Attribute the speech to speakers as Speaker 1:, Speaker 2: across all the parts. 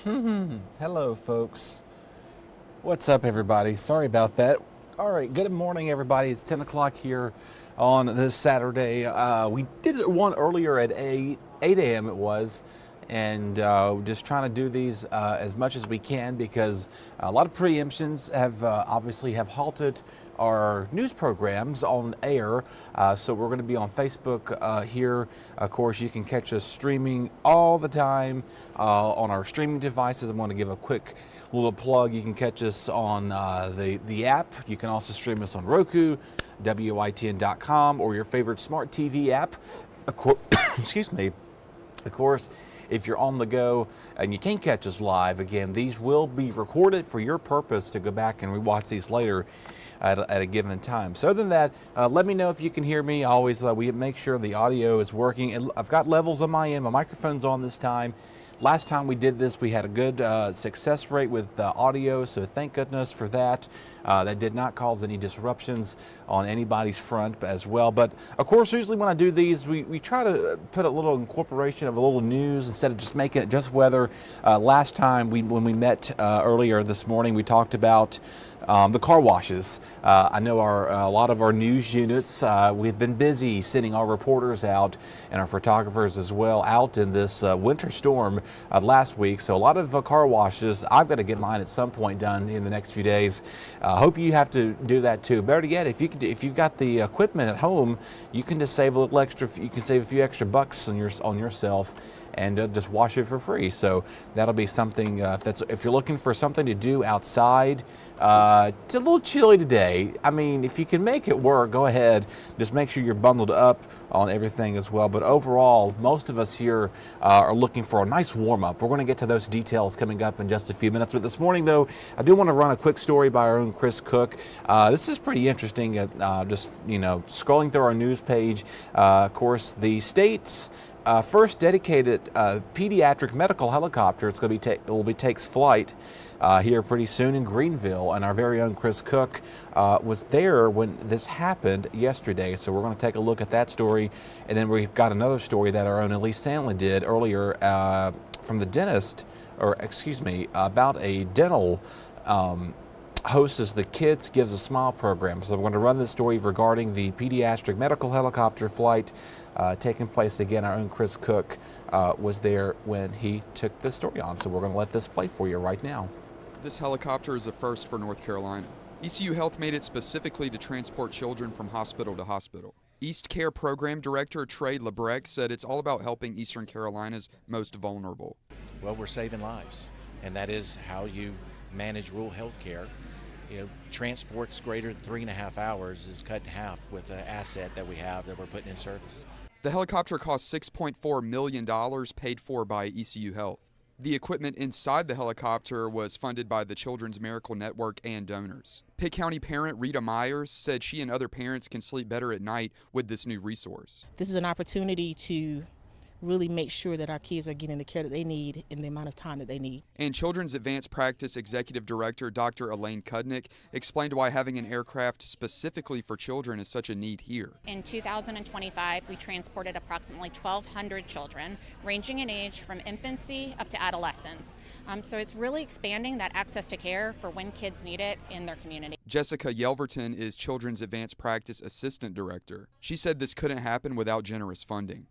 Speaker 1: Hello, folks. What's up, everybody? Sorry about that. All right, good morning, everybody. It's 10 o'clock here on this Saturday. We did one earlier at 8 a.m. it was, and just trying to do these as much as we can because a lot of preemptions have obviously have halted our news programs on air. So we're going to be on Facebook here. Of course, you can catch us streaming all the time on our streaming devices. I'm going to give a quick little plug. You can catch us on the app. You can also stream us on Roku, WITN.com, or your favorite smart TV app. Excuse me. Of course, if you're on the go and you can't catch us live, again, these will be recorded for your purpose to go back and rewatch these later at a given time. So other than that, let me know if you can hear me. Always, we make sure the audio is working. I've got levels on my end. My microphone's on this time. Last time we did this, we had a good success rate with audio, so thank goodness for that. That did not cause any disruptions on anybody's front as well. But of course, usually when I do these, we try to put a little incorporation of a little news instead of just making it just weather. Last time when we met earlier this morning, we talked about the car washes. I know a lot of our news units, we've been busy sending our reporters out and our photographers as well out in this winter storm last week. So a lot of car washes. I've got to get mine at some point done in the next few days. Hope you have to do that too. Better yet, if you've got the equipment at home, you can just save a little extra. You can save a few extra bucks on yourself and just wash it for free. So that'll be something, if you're looking for something to do outside. It's a little chilly today. I mean, if you can make it work, go ahead. Just make sure you're bundled up on everything as well. But overall, most of us here are looking for a nice warm-up. We're going to get to those details coming up in just a few minutes. But this morning, though, I do want to run a quick story by our own Chris Cook. This is pretty interesting. Just, scrolling through our news page. Of course, the state's first dedicated pediatric medical helicopter. Takes flight here pretty soon in Greenville, and our very own Chris Cook was there when this happened yesterday. So we're going to take a look at that story, and then we've got another story that our own Elise Sandlin did earlier from the dentist, about a dental hosts the Kids Gives a Smile program. So I'm going to run this story regarding the pediatric medical helicopter flight taking place again. Our own Chris Cook was there when he took this story on. So we're going to let this play for you right now.
Speaker 2: This helicopter is a first for North Carolina. ECU Health made it specifically to transport children from hospital to hospital. East Care Program Director Trey Lebrecht said it's all about helping Eastern Carolina's most vulnerable.
Speaker 3: Well, we're saving lives, and that is how you manage rural health care. Transports greater than 3.5 hours is cut in half with the asset that we have that we're putting in service.
Speaker 2: The helicopter cost $6.4 million, paid for by ECU Health. The equipment inside the helicopter was funded by the Children's Miracle Network and donors. Pitt County parent Rita Myers said she and other parents can sleep better at night with this new resource.
Speaker 4: This is an opportunity to really make sure that our kids are getting the care that they need in the amount of time that they need.
Speaker 2: And Children's Advanced Practice Executive Director Dr. Elaine Kudnick explained why having an aircraft specifically for children is such a need here.
Speaker 5: In 2025, we transported approximately 1,200 children, ranging in age from infancy up to adolescence. So it's really expanding that access to care for when kids need it in their community.
Speaker 2: Jessica Yelverton is Children's Advanced Practice Assistant Director. She said this couldn't happen without generous funding.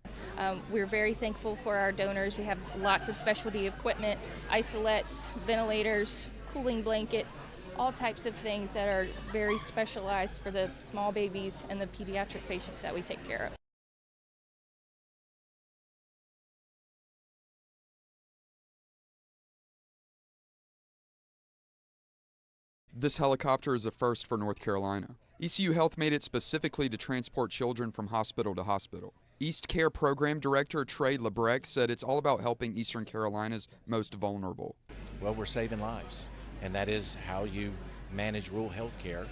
Speaker 6: We're very thankful for our donors. We have lots of specialty equipment, isolates, ventilators, cooling blankets, all types of things that are very specialized for the small babies and the pediatric patients that we take care of.
Speaker 2: This helicopter is a first for North Carolina. ECU Health made it specifically to transport children from hospital to hospital. East Care Program Director Trey Lebrecht said it's all about helping Eastern Carolina's most vulnerable.
Speaker 3: Well, we're saving lives, and that is how you manage rural health care.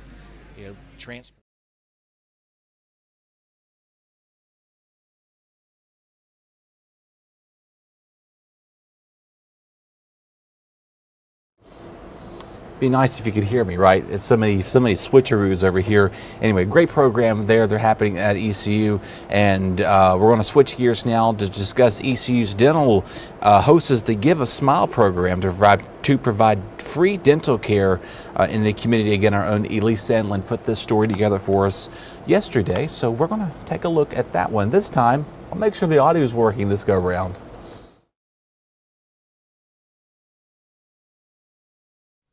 Speaker 1: Be nice if you could hear me, right? It's so many switcheroos over here. Anyway, great program there. They're happening at ECU, and we're going to switch gears now to discuss ECU's dental hosts the Give a Smile program to provide free dental care in the community. Again, our own Elise Sandlin put this story together for us yesterday, so we're going to take a look at that one. This time, I'll make sure the audio is working this go around.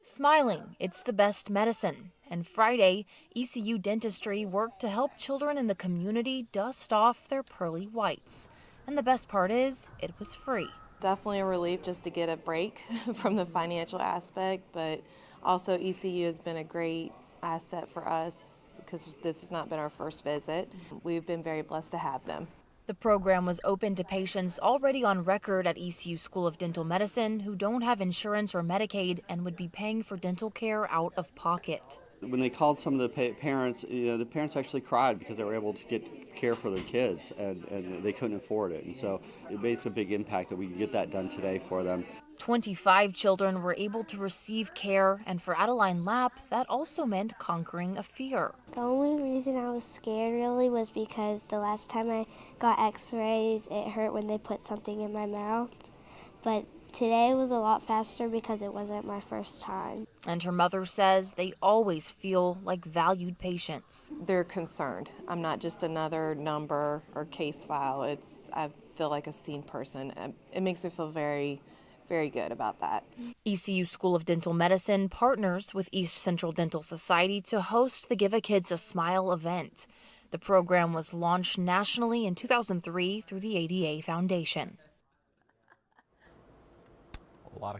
Speaker 7: Smiling, it's the best medicine. And Friday, ECU Dentistry worked to help children in the community dust off their pearly whites. And the best part is, it was free.
Speaker 8: Definitely a relief just to get a break from the financial aspect, but also ECU has been a great asset for us because this has not been our first visit. We've been very blessed to have them.
Speaker 7: The program was open to patients already on record at ECU School of Dental Medicine who don't have insurance or Medicaid and would be paying for dental care out of pocket.
Speaker 9: When they called some of the parents, the parents actually cried because they were able to get care for their kids and they couldn't afford it. And so it makes a big impact that we can get that done today for them.
Speaker 7: 25 children were able to receive care, and for Adeline Lapp, that also meant conquering a fear.
Speaker 10: The only reason I was scared really was because the last time I got x-rays, it hurt when they put something in my mouth. But today was a lot faster because it wasn't my first time.
Speaker 7: And her mother says they always feel like valued patients.
Speaker 8: They're concerned. I'm not just another number or case file. I feel like a seen person. It makes me feel very good about that.
Speaker 7: ECU School of Dental Medicine partners with East Central Dental Society to host the Give a Kids a Smile event. The program was launched nationally in 2003 through the ADA Foundation.
Speaker 1: A lot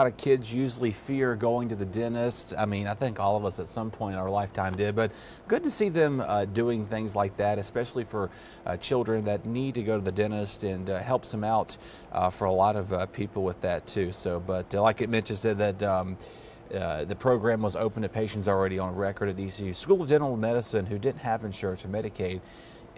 Speaker 1: of kids usually fear going to the dentist. I mean, I think all of us at some point in our lifetime did, but good to see them doing things like that, especially for children that need to go to the dentist, and helps them out for a lot of people with that too. So, but like it mentioned, said that the program was open to patients already on record at ECU School of Dental Medicine who didn't have insurance or Medicaid,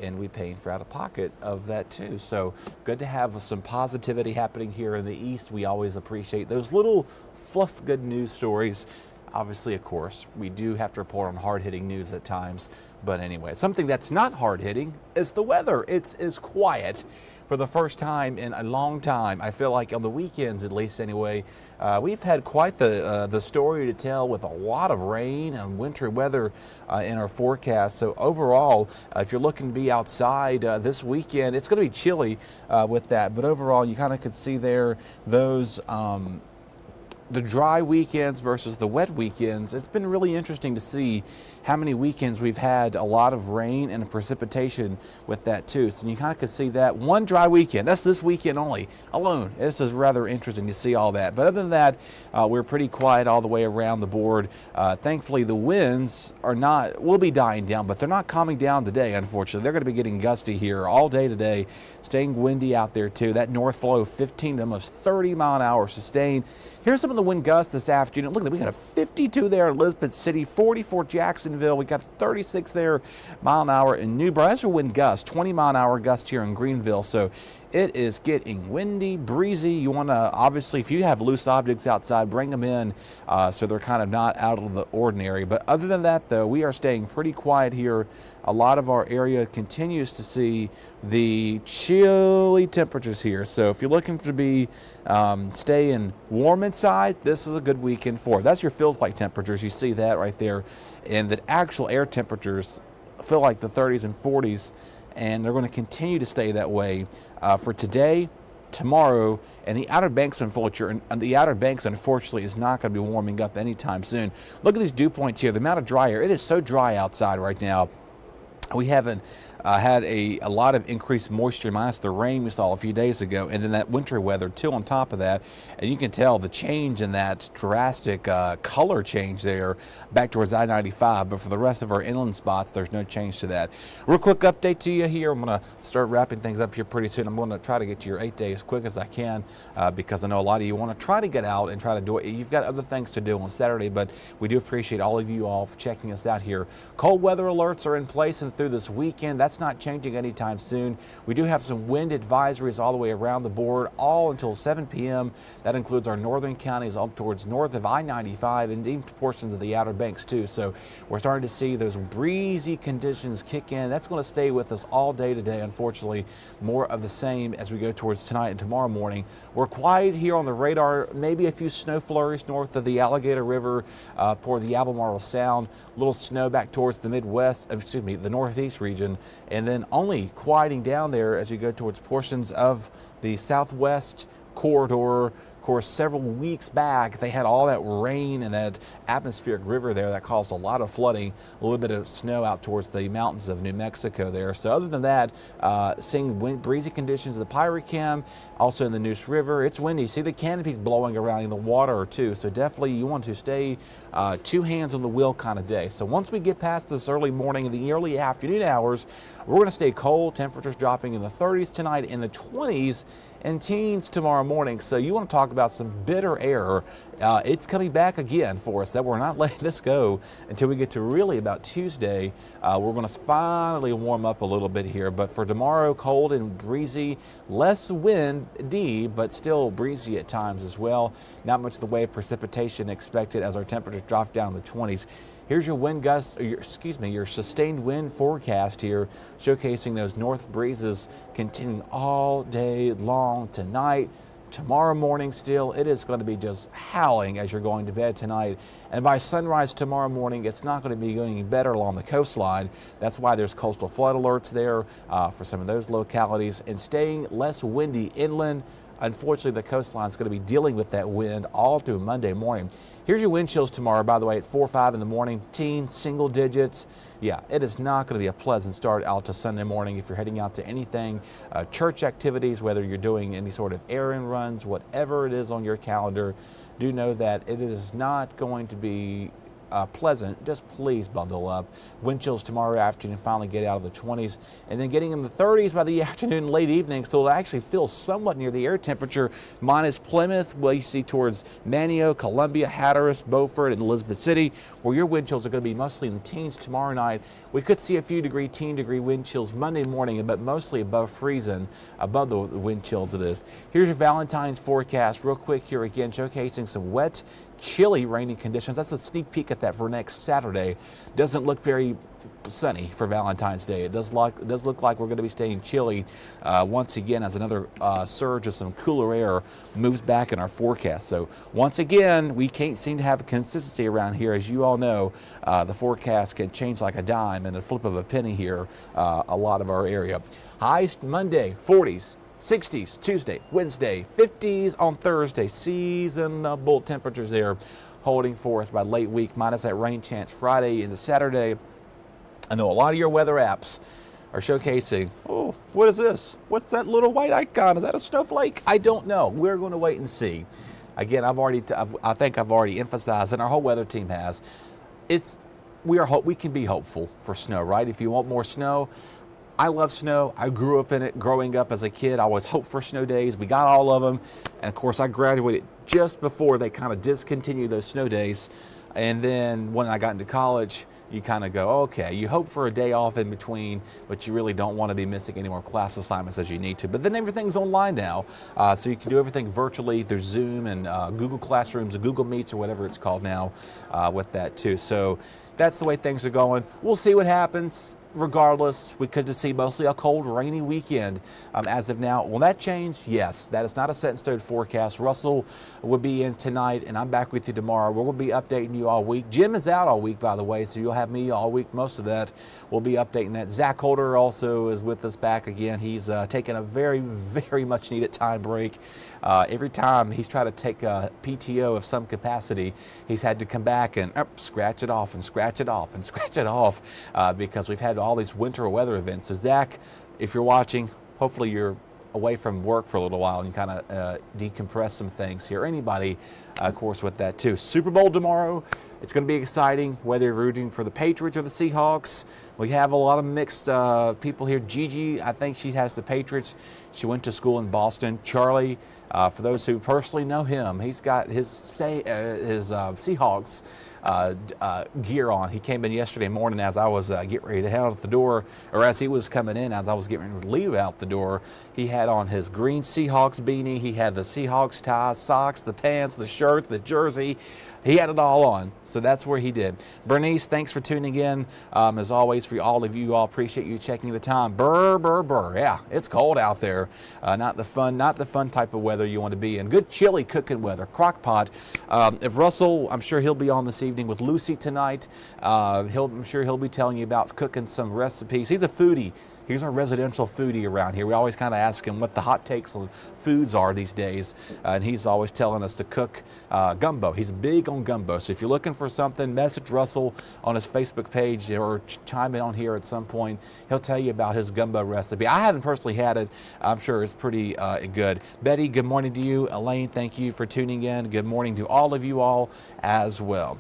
Speaker 1: and we paying for out of pocket of that too. So good to have some positivity happening here in the East. We always appreciate those little fluff good news stories. Obviously, of course, we do have to report on hard-hitting news at times. But anyway, something that's not hard-hitting is the weather. It's quiet for the first time in a long time. I feel like on the weekends, at least anyway, we've had quite the story to tell with a lot of rain and wintry weather in our forecast. So overall, if you're looking to be outside this weekend, it's going to be chilly with that. But overall, you kind of could see there those the dry weekends versus the wet weekends. It's been really interesting to see how many weekends we've had a lot of rain and precipitation with that too. So you kind of could see that one dry weekend. That's this weekend only alone. This is rather interesting to see all that. But other than that, we're pretty quiet all the way around the board. Thankfully, the winds will be dying down, but they're not calming down today, unfortunately. They're going to be getting gusty here all day today, staying windy out there too. That north flow, 15 to almost 30 mile an hour sustained. Here's some of the wind gusts this afternoon. Look at that. We got a 52 there in Elizabeth City, 44 Jacksonville. We got 36 there mile an hour in Newbern. That's your wind gust, 20 mile an hour gust here in Greenville. So it is getting windy, breezy. You want to, obviously, if you have loose objects outside, bring them in so they're kind of not out of the ordinary. But other than that, though, we are staying pretty quiet here. A lot of our area continues to see the chilly temperatures here. So if you're looking to be staying warm inside, this is a good weekend for it. That's your feels like temperatures. You see that right there. And the actual air temperatures feel like the 30s and 40s. And they're going to continue to stay that way for today, tomorrow, and the Outer Banks, unfortunately, is not going to be warming up anytime soon. Look at these dew points here. The amount of dry air. It is so dry outside right now. We haven't had a lot of increased moisture minus the rain we saw a few days ago, and then that wintry weather too on top of that. And you can tell the change in that drastic color change there back towards I-95, but for the rest of our inland spots, there's no change to that. Real quick update to you here. I'm going to start wrapping things up here pretty soon. I'm going to try to get to your 8 day as quick as I can because I know a lot of you want to try to get out and try to do it. You've got other things to do on Saturday, but we do appreciate all of you all for checking us out here. Cold weather alerts are in place and through this weekend. that's not changing anytime soon. We do have some wind advisories all the way around the board, all until 7 p.m. That includes our northern counties up towards north of I-95 and even portions of the Outer Banks too. So we're starting to see those breezy conditions kick in. That's going to stay with us all day today, unfortunately. More of the same as we go towards tonight and tomorrow morning. We're quiet here on the radar, maybe a few snow flurries north of the Alligator River toward the Albemarle Sound, a little snow back towards the the northeast region, and then only quieting down there as you go towards portions of the southwest corridor. Of course, several weeks back, they had all that rain and that atmospheric river there that caused a lot of flooding, a little bit of snow out towards the mountains of New Mexico there. So other than that, seeing breezy conditions in the Pyrochem, also in the Neuse River. It's windy. See the canopies blowing around in the water too. So definitely you want to stay two hands on the wheel kind of day. So once we get past this early morning and the early afternoon hours, we're going to stay cold. Temperatures dropping in the 30s tonight, in the 20s and teens tomorrow morning. So you want to talk about some bitter air. It's coming back again for us, that we're not letting this go until we get to really about Tuesday. We're going to finally warm up a little bit here, but for tomorrow, cold and breezy, less windy, but still breezy at times as well. Not much of the way of precipitation expected as our temperatures drop down to the 20s. Here's your wind gusts, your sustained wind forecast here, showcasing those north breezes continuing all day long tonight. Tomorrow morning still, it is going to be just howling as you're going to bed tonight. And by sunrise tomorrow morning, it's not going to be going any better along the coastline. That's why there's coastal flood alerts there for some of those localities. And staying less windy inland. Unfortunately, the coastline is going to be dealing with that wind all through Monday morning. Here's your wind chills tomorrow, by the way, at 4 or 5 in the morning, single digits. Yeah, it is not going to be a pleasant start out to Sunday morning if you're heading out to anything, church activities, whether you're doing any sort of errand runs, whatever it is on your calendar. Do know that it is not going to be pleasant. Just please bundle up. Wind chills tomorrow afternoon finally get out of the 20s, and then getting in the 30s by the afternoon and late evening, so it'll actually feel somewhat near the air temperature, minus Plymouth, where you see towards Manio, Columbia, Hatteras, Beaufort, and Elizabeth City, where your wind chills are going to be mostly in the teens tomorrow night. We could see a few teen degree wind chills Monday morning, but mostly above freezing, above the wind chills it is. Here's your Valentine's forecast real quick here again, showcasing some wet, chilly, rainy conditions. That's a sneak peek at that for next Saturday. Doesn't look very sunny for Valentine's Day. It does look like we're going to be staying chilly once again as another surge of some cooler air moves back in our forecast. So once again, we can't seem to have consistency around here. As you all know, the forecast can change like a dime and a flip of a penny here, a lot of our area. Highs Monday, 40s. 60s Tuesday, Wednesday, 50s on Thursday. Seasonable temperatures there holding for us by late week, minus that rain chance Friday into Saturday. I know a lot of your weather apps are showcasing, oh, what is this? What's that little white icon? Is that a snowflake? I don't know. We're going to wait and see. Again, I think I've already emphasized, and our whole weather team has, we can be hopeful for snow, right? If you want more snow, I love snow. I grew up in it growing up as a kid. I always hoped for snow days. We got all of them. And of course, I graduated just before they kind of discontinued those snow days. And then when I got into college, you kind of go, okay, you hope for a day off in between, but you really don't want to be missing any more class assignments as you need to. But then everything's online now, so you can do everything virtually through Zoom and Google Classrooms or Google Meets or whatever it's called now with that too. So that's the way things are going. We'll see what happens. Regardless, we could just see mostly a cold, rainy weekend as of now. Will that change? Yes. That is not a set in stone forecast. Russell will be in tonight, and I'm back with you tomorrow. We're going to be updating you all week. Jim is out all week, by the way, so you'll have me all week. Most of that, we'll be updating that. Zach Holder also is with us back again. He's taking a very, very much needed time break. Every time he's tried to take a PTO of some capacity, he's had to come back and scratch it off and scratch it off and scratch it off because we've had all these winter weather events. So Zach, if you're watching, hopefully you're away from work for a little while and you kind of decompress some things here. Anybody, of course, with that too. Super Bowl tomorrow. It's going to be exciting, whether you're rooting for the Patriots or the Seahawks. We have a lot of mixed people here. Gigi, I think she has the Patriots. She went to school in Boston. Charlie, for those who personally know him, he's got his Seahawks gear on. He came in yesterday morning as I was getting ready to head out the door, or as he was coming in, as I was getting ready to leave out the door. He had on his green Seahawks beanie. He had the Seahawks tie, socks, the pants, the shirt, the jersey. He had it all on, so that's where he did. Bernice, thanks for tuning in. As always, for all of you, all appreciate you checking the time. Burr, burr, burr. Yeah, it's cold out there. Not the fun type of weather you want to be in. Good chilly cooking weather. Crock pot. If Russell, I'm sure he'll be on this evening with Lucy tonight. I'm sure he'll be telling you about cooking some recipes. He's a foodie. He's our residential foodie around here. We always kind of ask him what the hot takes on foods are these days, and he's always telling us to cook gumbo. He's big on gumbo, so if you're looking for something, message Russell on his Facebook page or chime in on here at some point. He'll tell you about his gumbo recipe. I haven't personally had it. I'm sure it's pretty good. Betty, good morning to you. Elaine, thank you for tuning in. Good morning to all of you all as well.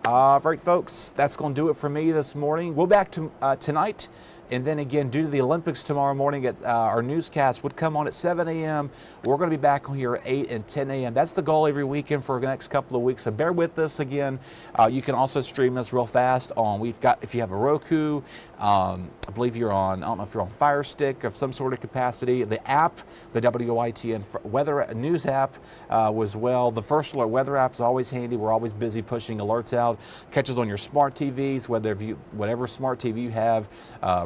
Speaker 1: All right, folks, that's going to do it for me this morning. We'll be back to tonight. And then again, due to the Olympics tomorrow morning, our newscast would come on at 7 a.m. We're going to be back on here at 8 and 10 a.m. That's the goal every weekend for the next couple of weeks. So bear with us again. You can also stream us real fast on, if you have a Roku, I believe you're on, I don't know if you're on Fire Stick of some sort of capacity. The app, the WITN weather news app was well. The First Alert weather app is always handy. We're always busy pushing alerts out. Catches on your smart TVs, whatever smart TV you have,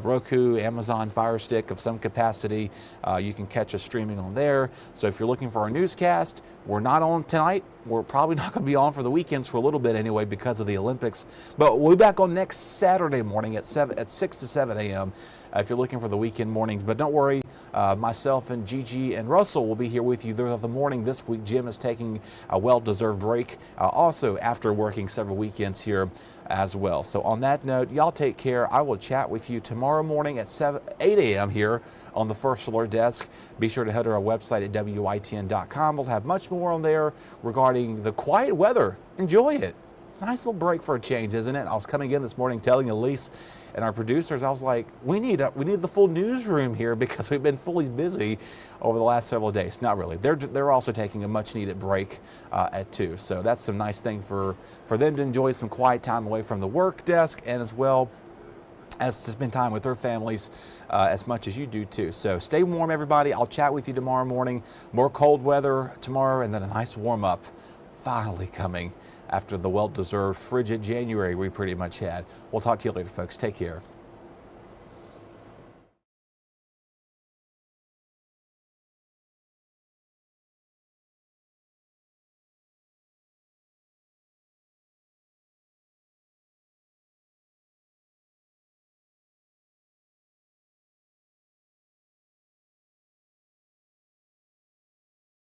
Speaker 1: Roku, Amazon Fire Stick of some capacity. You can catch us streaming on there. So if you're looking for our newscast, we're not on tonight. We're probably not going to be on for the weekends for a little bit anyway because of the Olympics. But we'll be back on next Saturday morning at 6 to 7 a.m. If you're looking for the weekend mornings. But don't worry, myself and Gigi and Russell will be here with you throughout the morning. This week, Jim is taking a well-deserved break, also after working several weekends here as well. So on that note, y'all take care. I will chat with you tomorrow morning at 8 a.m. here on the First Alert Desk. Be sure to head to our website at WITN.com. We'll have much more on there regarding the quiet weather. Enjoy it. Nice little break for a change, isn't it? I was coming in this morning telling Elise and our producers, I was like, we need the full newsroom here because we've been fully busy over the last several days. Not really. They're also taking a much needed break at 2. So that's some nice thing for them to enjoy some quiet time away from the work desk, and as well as to spend time with their families as much as you do too. So stay warm, everybody. I'll chat with you tomorrow morning. More cold weather tomorrow, and then a nice warm up finally coming after the well-deserved frigid January we pretty much had. We'll talk to you later, folks. Take care.